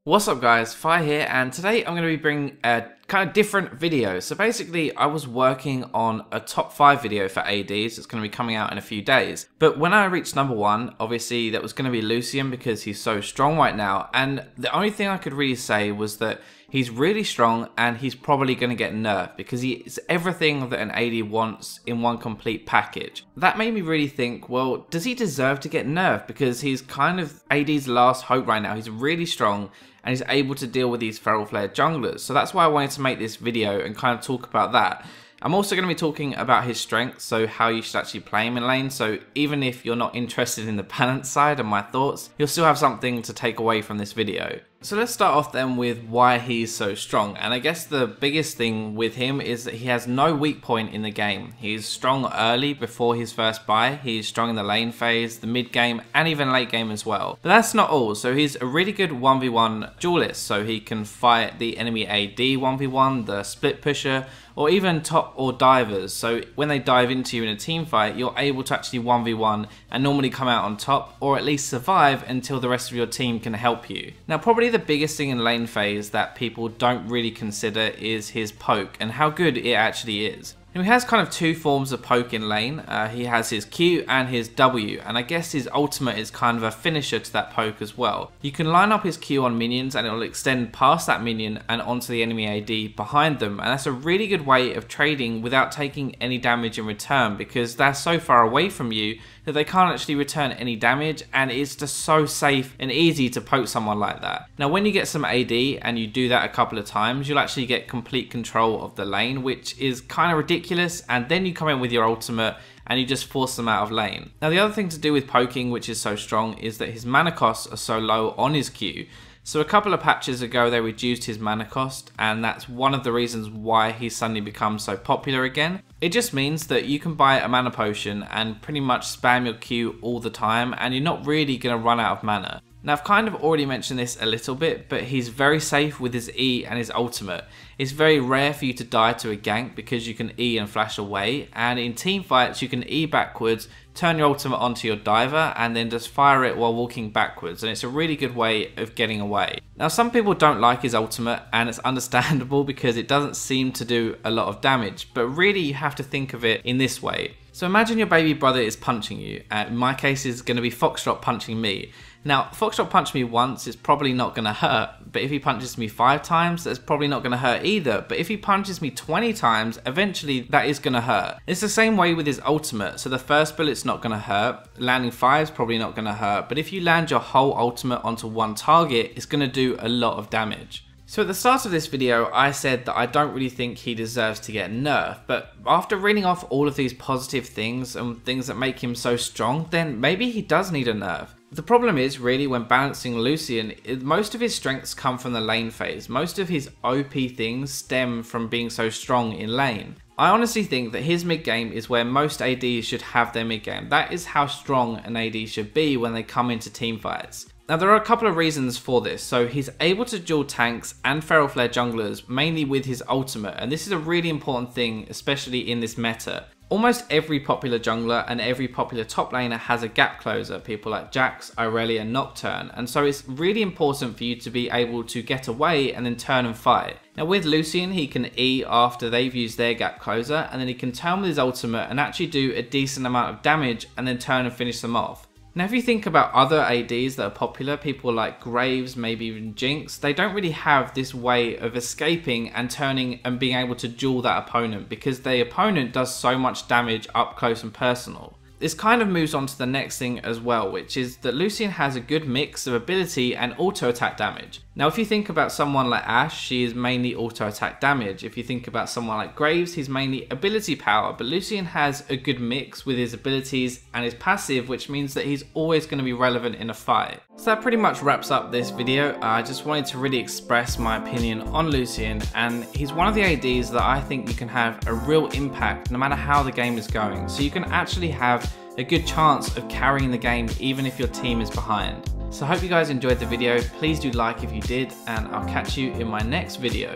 What's up guys, Fire here, and today I'm going to be bringing a kind of different video. So basically I was working on a top 5 video for ADs. It's going to be coming out in a few days. But when I reached number 1, obviously that was going to be Lucian because he's so strong right now. And the only thing I could really say was that he's really strong and he's probably going to get nerfed because he is everything that an AD wants in one complete package. That made me really think, well, does he deserve to get nerfed? Because he's kind of AD's last hope right now. He's really strong and he's able to deal with these Feral Flare junglers. So that's why I wanted to make this video and kind of talk about that. I'm also going to be talking about his strengths, so how you should actually play him in lane, so even if you're not interested in the balance side and my thoughts, you'll still have something to take away from this video. So let's start off then with why he's so strong, and I guess the biggest thing with him is that he has no weak point in the game. He's strong early before his first buy, he's strong in the lane phase, the mid game, and even late game as well. But that's not all, so he's a really good 1v1 duelist, so he can fight the enemy AD 1v1, the split pusher, or even top or divers. So when they dive into you in a team fight, you're able to actually 1v1 and normally come out on top, or at least survive until the rest of your team can help you. Now probably the biggest thing in lane phase that people don't really consider is his poke and how good it actually is. Now he has kind of two forms of poke in lane. He has his Q and his W, and I guess his ultimate is kind of a finisher to that poke as well. You can line up his Q on minions and it will extend past that minion and onto the enemy AD behind them, and that's a really good way of trading without taking any damage in return because they're so far away from you that they can't actually return any damage, and it's just so safe and easy to poke someone like that. Now when you get some AD and you do that a couple of times, you'll actually get complete control of the lane, which is kind of ridiculous, and then you come in with your ultimate and you just force them out of lane. Now the other thing to do with poking, which is so strong, is that his mana costs are so low on his Q. So a couple of patches ago they reduced his mana cost, and that's one of the reasons why he's suddenly become so popular again. It just means that you can buy a mana potion and pretty much spam your Q all the time and you're not really going to run out of mana. Now I've kind of already mentioned this a little bit, but he's very safe with his E and his ultimate. It's very rare for you to die to a gank because you can E and flash away, and in team fights you can E backwards, turn your ultimate onto your diver and then just fire it while walking backwards, and it's a really good way of getting away. Now some people don't like his ultimate, and it's understandable because it doesn't seem to do a lot of damage, but really you have to think of it in this way. So imagine your baby brother is punching you, and in my case it's going to be Foxtrot punching me. Now, Foxtrot punched me once, it's probably not going to hurt, but if he punches me 5 times, that's probably not going to hurt either. But if he punches me 20 times, eventually that is going to hurt. It's the same way with his ultimate, so the first bullet's not going to hurt, landing 5 is probably not going to hurt, but if you land your whole ultimate onto one target, it's going to do a lot of damage. So at the start of this video, I said that I don't really think he deserves to get nerfed, but after reading off all of these positive things and things that make him so strong, then maybe he does need a nerf. The problem is really when balancing Lucian, most of his strengths come from the lane phase. Most of his OP things stem from being so strong in lane. I honestly think that his mid game is where most ADs should have their mid game. That is how strong an AD should be when they come into team fights. Now there are a couple of reasons for this. So he's able to duel tanks and Feral Flare junglers mainly with his ultimate, and this is a really important thing, especially in this meta. Almost every popular jungler and every popular top laner has a gap closer, people like Jax, Irelia, Nocturne, and so it's really important for you to be able to get away and then turn and fight. Now with Lucian, he can E after they've used their gap closer, and then he can turn with his ultimate and actually do a decent amount of damage and then turn and finish them off. Now if you think about other ADs that are popular, people like Graves, maybe even Jinx, they don't really have this way of escaping and turning and being able to duel that opponent because the opponent does so much damage up close and personal. This kind of moves on to the next thing as well, which is that Lucian has a good mix of ability and auto attack damage. Now if you think about someone like Ashe, she is mainly auto attack damage. If you think about someone like Graves, he's mainly ability power, but Lucian has a good mix with his abilities and his passive, which means that he's always going to be relevant in a fight. So that pretty much wraps up this video. I just wanted to really express my opinion on Lucian, and he's one of the ADs that I think you can have a real impact no matter how the game is going. So you can actually have a good chance of carrying the game even if your team is behind. So I hope you guys enjoyed the video. Please do like if you did, and I'll catch you in my next video.